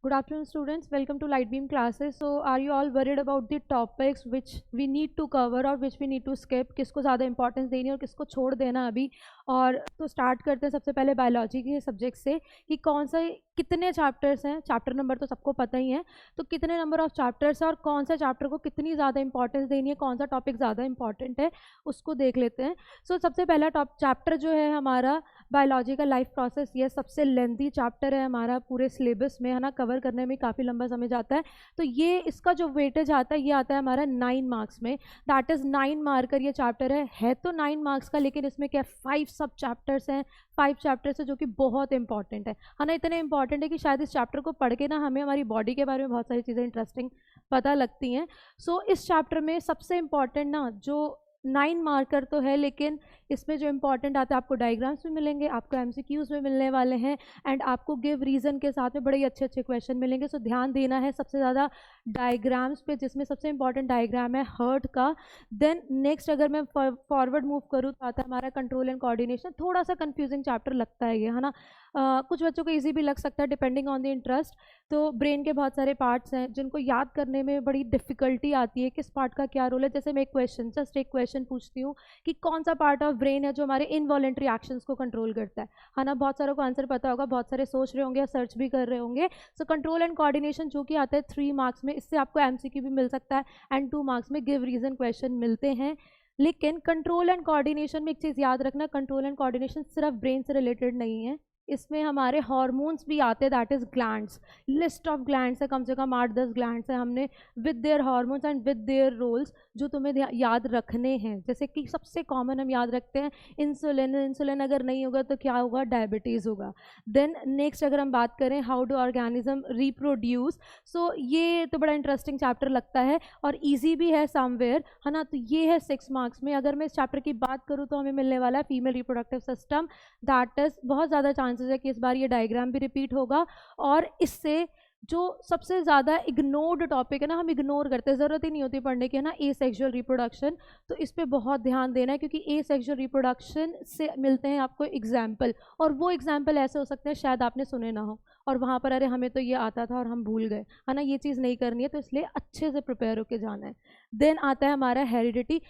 Good afternoon, students. Welcome to Lightbeam classes. So, are you all worried about the topics which we need to cover or which we need to skip? किसको ज़्यादा importance देनी है और किसको छोड़ देना अभी? और तो स्टार्ट करते हैं सबसे पहले बायोलॉजी के सब्जेक्ट से कि कौन सा कितने चैप्टर्स हैं. चैप्टर नंबर तो सबको पता ही है, तो कितने नंबर ऑफ चैप्टर्स हैं और कौन सा चैप्टर को कितनी ज़्यादा इंपॉर्टेंस देनी है, कौन सा टॉपिक ज़्यादा इंपॉर्टेंट है, उसको देख लेते हैं. सो सबसे पहला चैप्टर जो है हमारा बायोलॉजी का लाइफ प्रोसेस. ये सबसे लेंथी चैप्टर है हमारा पूरे सिलेबस में, है ना. कवर करने में काफ़ी लंबा समय जाता है. तो ये इसका जो वेटेज आता है ये आता है हमारा 9 मार्क्स में. दैट इज़ 9 मार्कर ये चैप्टर है तो 9 मार्क्स का, लेकिन इसमें क्या 5 सब चैप्टर्स हैं. 5 चैप्टर्स है जो कि बहुत इंपॉर्टेंट है ना. इतने इंपॉर्टेंट है कि शायद इस चैप्टर को पढ़ के ना हमें हमारी बॉडी के बारे में बहुत सारी चीज़ें इंटरेस्टिंग पता लगती हैं. सो इस चैप्टर में सबसे इम्पॉर्टेंट ना जो 9 मार्कर तो है, लेकिन इसमें जो इंपॉर्टेंट आता है आपको डायग्राम्स भी मिलेंगे, आपको एमसीक्यूज में मिलने वाले हैं एंड आपको गिव रीज़न के साथ में बड़े अच्छे अच्छे क्वेश्चन मिलेंगे. सो ध्यान देना है सबसे ज़्यादा डायग्राम्स पे, जिसमें सबसे इंपॉर्टेंट डायग्राम है हर्ट का. देन नेक्स्ट अगर मैं फॉरवर्ड मूव करूँ तो आता है हमारा कंट्रोल एंड कोऑर्डिनेशन. थोड़ा सा कंफ्यूजिंग चैप्टर लगता है ये, है ना. कुछ बच्चों को ईजी भी लग सकता है डिपेंडिंग ऑन द इंटरेस्ट. तो ब्रेन के बहुत सारे पार्ट्स हैं जिनको याद करने में बड़ी डिफ़िकल्टी आती है, किस पार्ट का क्या रोल है. जैसे मैं जस्ट एक क्वेश्चन पूछती हूँ कि कौन सा पार्ट ऑफ ब्रेन है जो हमारे इनवॉलेंट्री एक्शंस को कंट्रोल करता है ना. बहुत सारों को आंसर पता होगा, बहुत सारे सोच रहे होंगे या सर्च भी कर रहे होंगे. सो कंट्रोल एंड कोऑर्डिनेशन जो कि आता है 3 मार्क्स में, इससे आपको एमसीक्यू भी मिल सकता है एंड 2 मार्क्स में गिव रीज़न क्वेश्चन मिलते हैं. लेकिन कंट्रोल एंड कोऑर्डिनेशन में एक चीज़ याद रखना, कंट्रोल एंड कोऑर्डिनेशन सिर्फ ब्रेन से रिलेटेड नहीं है. इसमें हमारे हार्मोन्स भी आते हैं, that is glands. List of glands है, कम से कम 8-10 ग्लैंड्स हैं हमने with their hormones and with their roles जो तुम्हें याद रखने हैं. जैसे कि सबसे कॉमन हम याद रखते हैं इंसुलिन. इंसुलिन अगर नहीं होगा तो क्या होगा, डायबिटीज़ होगा. देन नेक्स्ट अगर हम बात करें हाउ डू ऑर्गेनिज्म रिप्रोड्यूस. सो ये तो बड़ा इंटरेस्टिंग चैप्टर लगता है और ईजी भी है समवेयर, है ना. तो ये है 6 मार्क्स में. अगर मैं इस चैप्टर की बात करूँ तो हमें मिलने वाला है female reproductive system. That is बहुत ज़्यादा चांसेस है कि इस बार ये डायग्राम भी रिपीट होगा. और इससे जो सबसे ज़्यादा इग्नोर्ड टॉपिक है ना, हम इग्नोर करते हैं, ज़रूरत ही नहीं होती पढ़ने की, है ना, एसेक्सुअल रिप्रोडक्शन. तो इस पे बहुत ध्यान देना है क्योंकि एसेक्सुअल रिप्रोडक्शन से मिलते हैं आपको एग्जाम्पल, और वो एग्जाम्पल ऐसे हो सकते हैं शायद आपने सुने ना हो और वहाँ पर अरे हमें तो ये आता था और हम भूल गए, है ना. ये चीज़ नहीं करनी है, तो इसलिए अच्छे से प्रिपेयर होकर जाना है. देन आता है हमारा हेरिडिटी.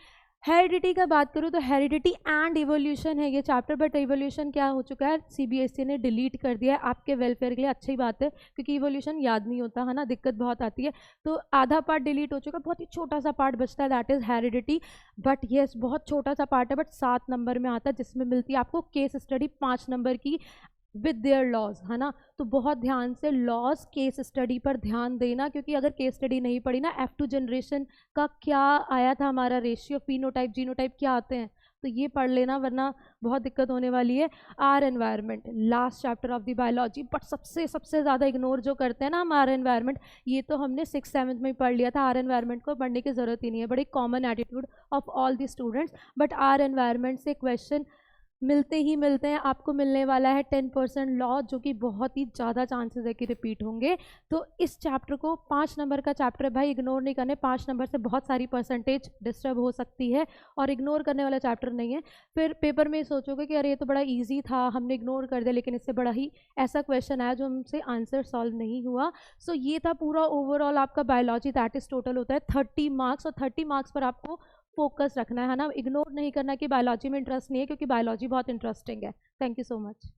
हेरिडिटी का बात करूँ तो हेरिडिटी एंड इवोल्यूशन है ये चैप्टर, बट इवोल्यूशन क्या हो चुका है, सीबीएसई ने डिलीट कर दिया है आपके वेलफेयर के लिए. अच्छी बात है क्योंकि इवोल्यूशन याद नहीं होता, है ना, दिक्कत बहुत आती है. तो आधा पार्ट डिलीट हो चुका है, बहुत ही छोटा सा पार्ट बचता है, that is heredity. But yes बहुत छोटा सा पार्ट है, बट 7 नंबर में आता है, जिसमें मिलती है आपको केस स्टडी 5 नंबर की विद देयर लॉज, है ना. तो बहुत ध्यान से लॉज केस स्टडी पर ध्यान देना, क्योंकि अगर केस स्टडी नहीं पढ़ी ना, F2 जनरेशन का क्या आया था हमारा रेशियो, फिनोटाइप जीनोटाइप क्या आते हैं, तो ये पढ़ लेना वरना बहुत दिक्कत होने वाली है. Our environment last chapter of the biology, but सबसे ज़्यादा इग्नोर जो करते हैं ना हम आर एनवायरनमेंट, ये तो हमने 6th-7th में ही पढ़ लिया था. आर एनवायरनमेंट को पढ़ने की ज़रूरत ही नहीं है, बड़ी common attitude of all the students. But our environment से क्वेश्चन मिलते ही मिलते हैं. आपको मिलने वाला है 10% लॉ, जो कि बहुत ही ज़्यादा चांसेस है कि रिपीट होंगे. तो इस चैप्टर को 5 नंबर का चैप्टर है भाई, इग्नोर नहीं करने. 5 नंबर से बहुत सारी परसेंटेज डिस्टर्ब हो सकती है और इग्नोर करने वाला चैप्टर नहीं है. फिर पेपर में सोचोगे कि अरे ये तो बड़ा ईजी था, हमने इग्नोर कर दिया, लेकिन इससे बड़ा ही ऐसा क्वेश्चन आया जो हमसे आंसर सॉल्व नहीं हुआ. सो ये था पूरा ओवरऑल आपका बायोलॉजी. दैट इज़ टोटल होता है 30 मार्क्स, और 30 मार्क्स पर आपको फोकस रखना है ना. इग्नोर नहीं करना कि बायोलॉजी में इंटरेस्ट नहीं है, क्योंकि बायोलॉजी बहुत इंटरेस्टिंग है. Thank you so much.